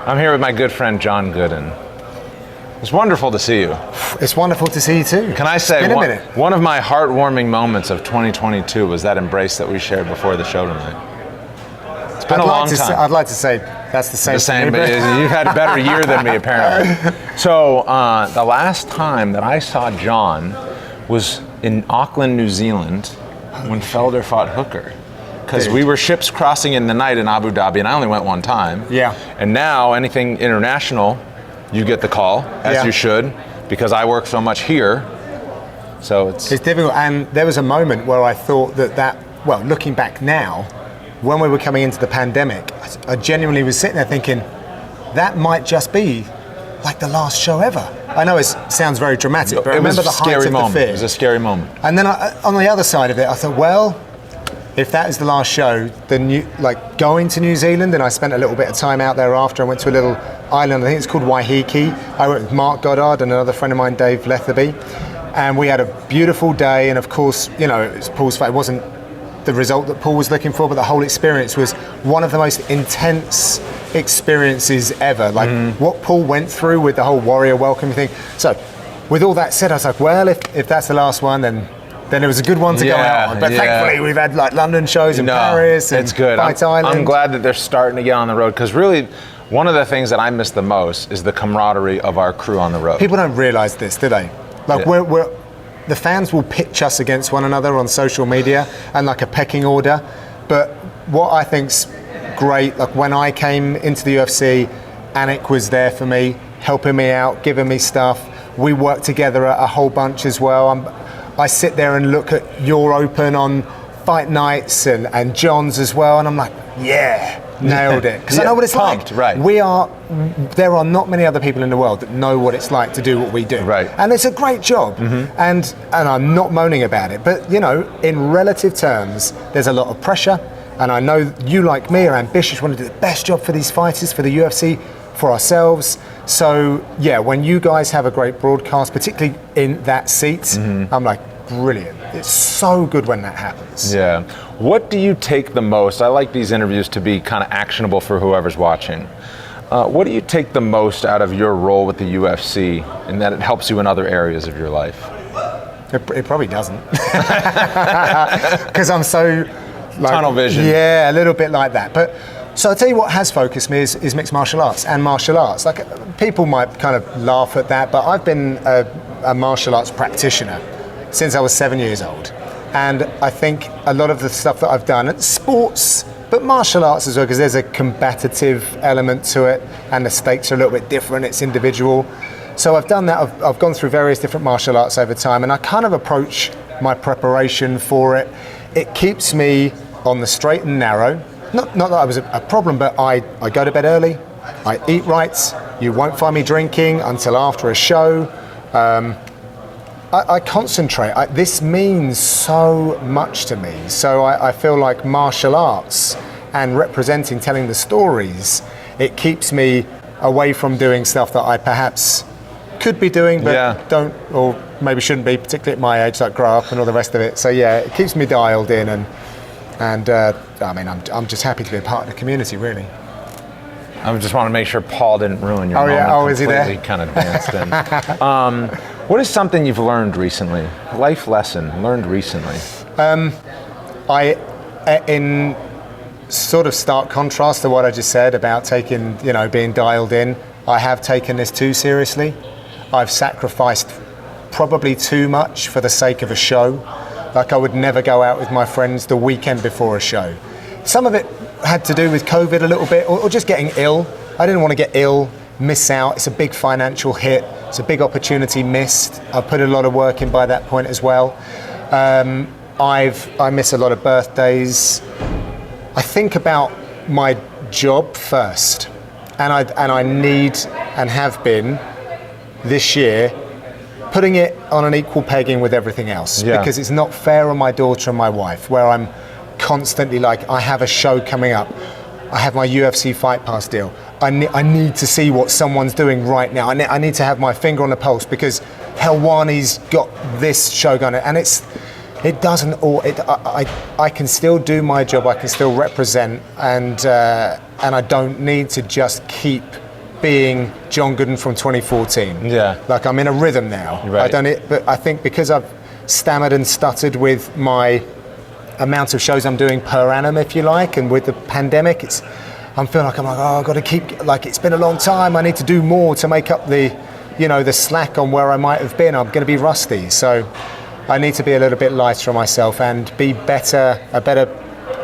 I'm here with my good friend John Gooden. It's wonderful to see you. It's wonderful to see you too. Can I say one of my heartwarming moments of 2022 was that embrace that we shared before the show tonight. It's been a long time. I'd like to say that's the same. But you've had a better year than me apparently. So the last time that I saw John was in Auckland, New Zealand, when Felder fought Hooker. Because we were ships crossing in the night in Abu Dhabi, and I only went one time. Yeah. And now anything international, you get the call, as you should, because I work so much here. So it's difficult. And there was a moment where I thought well, looking back now, when we were coming into the pandemic, I genuinely was sitting there thinking, that might just be like the last show ever. I know it sounds very dramatic, but remember the height of the fear. It was a scary moment. And then on the other side of it, I thought, well, if that is the last show, then going to New Zealand, and I spent a little bit of time out there after. I went to a little island, I think it's called Waiheke. I went with Mark Goddard and another friend of mine, Dave Letherby, and we had a beautiful day. And of course, it was Paul's fight. It wasn't the result that Paul was looking for, but the whole experience was one of the most intense experiences ever. What Paul went through with the whole warrior welcome thing. So, with all that said, I was like, well, if that's the last one, then it was a good one to go out on. But thankfully, we've had London shows in Paris and it's good. Fight Island. I'm glad that they're starting to get on the road, because really, one of the things that I miss the most is the camaraderie of our crew on the road. People don't realise this, do they? The fans will pitch us against one another on social media and like a pecking order. But what I think's great, like when I came into the UFC, Anik was there for me, helping me out, giving me stuff. We worked together a whole bunch as well. I sit there and look at your open on fight nights and John's as well, and I'm like, yeah, nailed it. Because I know what it's like. Right. There are not many other people in the world that know what it's like to do what we do. Right. And it's a great job. Mm-hmm. And I'm not moaning about it. But, in relative terms, there's a lot of pressure. And I know you, like me, are ambitious, want to do the best job for these fighters, for the UFC, for ourselves. So, yeah, when you guys have a great broadcast, particularly in that seat, I'm like, brilliant. It's so good when that happens. Yeah. What do you take the most? I like these interviews to be kind of actionable for whoever's watching. What do you take the most out of your role with the UFC, and that it helps you in other areas of your life? It probably doesn't. Because I'm so... tunnel vision. Yeah, a little bit like that. But so I'll tell you what has focused me is mixed martial arts and martial arts. People might kind of laugh at that, but I've been a martial arts practitioner since I was 7 years old. And I think a lot of the stuff that I've done at sports, but martial arts as well, because there's a combative element to it and the stakes are a little bit different, it's individual. So I've done that, I've gone through various different martial arts over time, and I kind of approach my preparation for it. It keeps me on the straight and narrow. Not that I was a problem, but I go to bed early, I eat right, you won't find me drinking until after a show. I concentrate. This means so much to me. So I feel like martial arts and representing, telling the stories, it keeps me away from doing stuff that I perhaps could be doing, but don't, or maybe shouldn't be, particularly at my age, like grow up and all the rest of it. So yeah, it keeps me dialed in, and I'm just happy to be a part of the community, really. I just want to make sure Paul didn't ruin your moment. Yeah, is he there? Kind of danced in. What is something you've learned recently? Life lesson learned recently? In sort of stark contrast to what I just said about taking, being dialed in, I have taken this too seriously. I've sacrificed probably too much for the sake of a show. Like I would never go out with my friends the weekend before a show. Some of it had to do with COVID a little bit, or just getting ill. I didn't want to get ill, miss out. It's a big financial hit. It's a big opportunity missed. I put a lot of work in by that point as well. I miss a lot of birthdays. I think about my job first, and I need and have been this year putting it on an equal pegging with everything else, because it's not fair on my daughter and my wife, where I'm constantly like, I have a show coming up, I have my UFC Fight Pass deal, I need to see what someone's doing right now, I need to have my finger on the pulse because Helwani's got this show going, and I can still do my job, I can still represent, and I don't need to just keep being John Gooden from 2014. Yeah. Like I'm in a rhythm now. Right. I've done it, but I think because I've stammered and stuttered with my amount of shows I'm doing per annum, if you like, and with the pandemic, I'm feeling like I've got to keep, like it's been a long time, I need to do more to make up the slack on where I might have been. I'm going to be rusty, so I need to be a little bit lighter on myself and be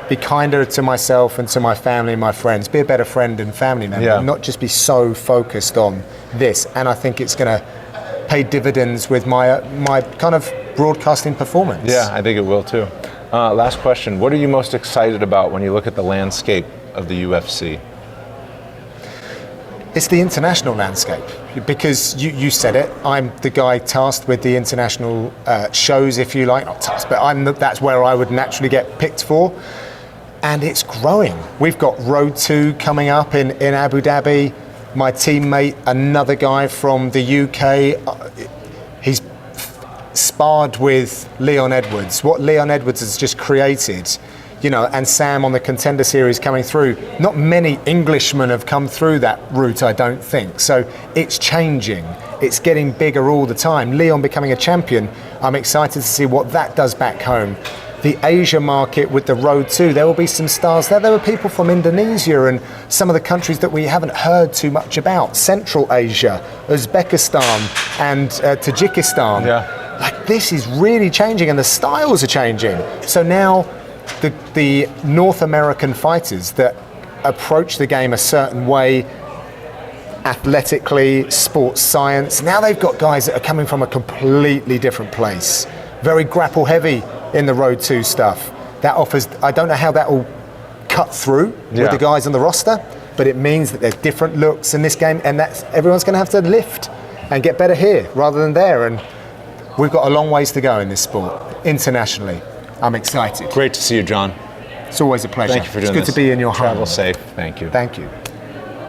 be kinder to myself and to my family and my friends, be a better friend and family member, and not just be so focused on this. And I think it's going to pay dividends with my kind of broadcasting performance. Yeah, I think it will too. Last question, what are you most excited about when you look at the landscape of the UFC? It's the international landscape, because you said it. I'm the guy tasked with the international shows, if you like, not tasked, but that's where I would naturally get picked for, and it's growing. We've got Road 2 coming up in Abu Dhabi. My teammate, another guy from the UK, he's sparred with Leon Edwards. What Leon Edwards has just created, and Sam on the Contender Series coming through. Not many Englishmen have come through that route, I don't think. So it's changing. It's getting bigger all the time. Leon becoming a champion, I'm excited to see what that does back home. The Asia market with the Road 2, there will be some stars there. There were people from Indonesia and some of the countries that we haven't heard too much about. Central Asia, Uzbekistan and Tajikistan. Yeah. Like, this is really changing, and the styles are changing. So now the North American fighters that approach the game a certain way, athletically, sports science, now they've got guys that are coming from a completely different place. Very grapple heavy in the Road 2 stuff. That offers, I don't know how that will cut through with the guys on the roster, but it means that there's different looks in this game, and everyone's going to have to lift and get better here rather than there. And we've got a long ways to go in this sport, internationally. I'm excited. Great to see you, John. It's always a pleasure. Thank you for doing this. It's good to be in your home. Travel safe. Thank you. Thank you.